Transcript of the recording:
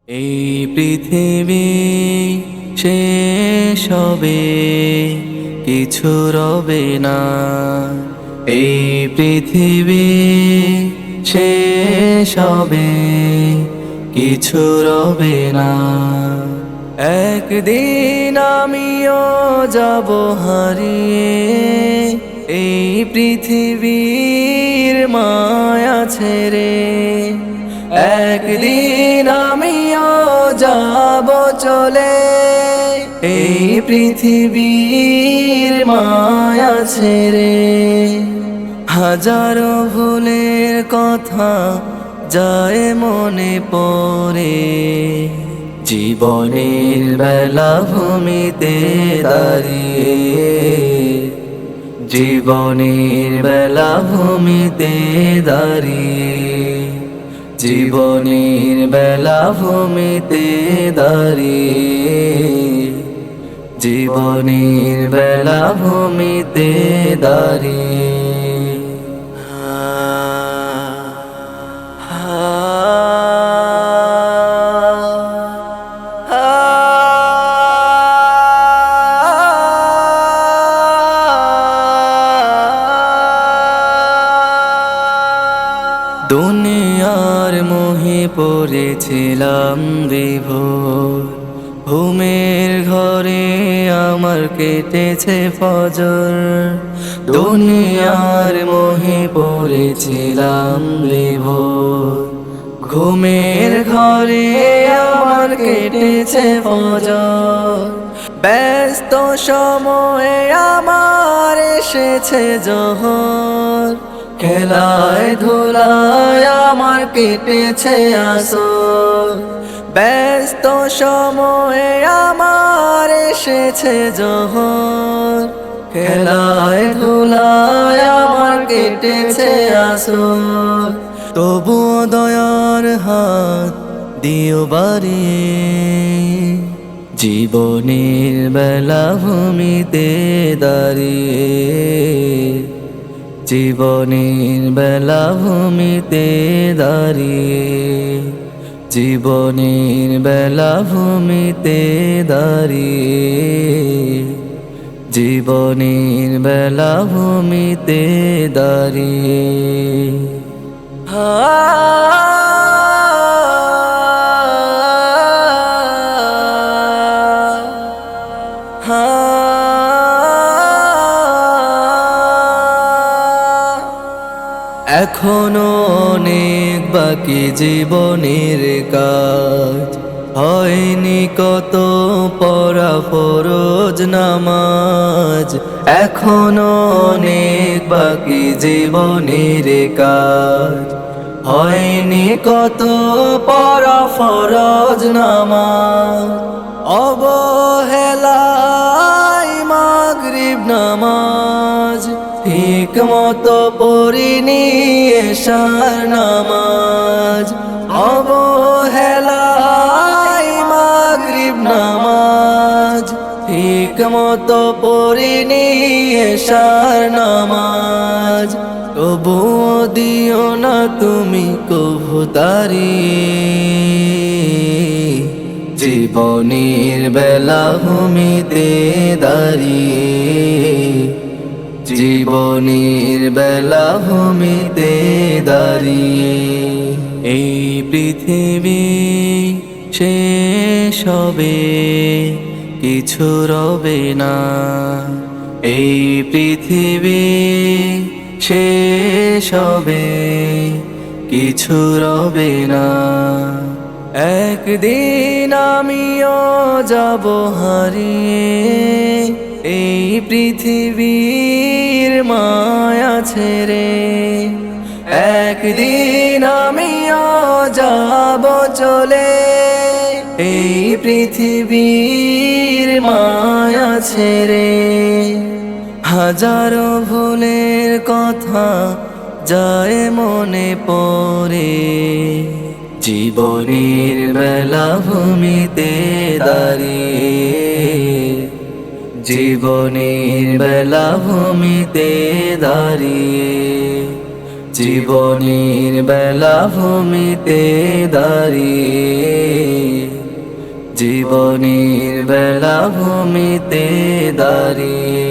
এই পৃথিবী শেষ হবে, কিছু রবে না। এই পৃথিবী শেষ হবে, কিছু রবে না। একদিন আমিও যাব হারিয়ে, এই পৃথিবীর মায়া ছেড়ে। একদিন আমিও যাব চলে, এই পৃথিবীর মায়া ছেড়ে। হাজারো ভুলের কথা যায় মনে পড়ে, জীবনের বেলাভূমিতে দাঁড়িয়ে। জীবনের বেলাভূমিতে দাঁড়িয়ে, জীবনের বেলাভূমিতে দাঁড়িয়ে, জীবনের বেলাভূমিতে দাঁড়িয়ে। দুনিয়ার মোহে পড়েছিলাম বিভোর, ঘুমের ঘরে আমার কেটেছে ফজর। দুনিয়ার মোহে পড়েছিলাম বিভোর, ঘুমের ঘরে আমার কেটেছে ফজর। ব্যস্ত সময়ে আমার এসেছে জোহর, খেলায় ধুলায় আমার কেটেছে আসর। ব্যস্ত সময়ে আমার এসেছে জোহর, খেলায় ধুলায় আমার কেটেছে আসর। তবুও দয়ার হাত দিও বাড়িয়ে, জীবনের বেলাভূমিতে দাঁড়িয়ে। জীবনের বেলাভূমিতে দাঁড়িয়ে, জীবনের বেলাভূমিতে দাঁড়িয়ে, জীবনের বেলাভূমিতে দাঁড়িয়ে। এখনো অনেক বাকি জীবনের কাজ, হয়নি কত পড়া ফরজ নামাজ। এখনো অনেক বাকি জীবনের কাজ, হয়নি কত পড়া ফরজ নামাজ। অবহেলায় মাগরিব নামাজ, ঠিক মতো পড়িনি এশার নামাজ। অবহেলায় মাগরিব নামাজ, ঠিক মতো পড়িনি এশার নামাজ। তবুও দিও না তুমি কভু তাড়িয়ে, জীবনের বেলাভূমিতে দাঁড়িয়ে। জীবনের বেলাভূমিতে দাঁড়িয়ে, এই পৃথিবী শেষ হবে, কিছু রবে না। এই পৃথিবী শেষ হবে, কিছু রবে না। একদিন আমিও যাব হারিয়ে, এই পৃথিবীর মায়া ছেড়ে। একদিন আমিও যাব চলে, এই পৃথিবীর মায়া ছেড়ে। হাজারো ভুলের কথা যায় মনে পড়ে, জীবনের বেলাভূমিতে দাঁড়িয়ে। জীবনের বেলাভূমিতে দাঁড়িয়ে, জীবনের বেলাভূমিতে দাঁড়িয়ে। জীবনের বেলাভূমিতে দাঁড়িয়ে।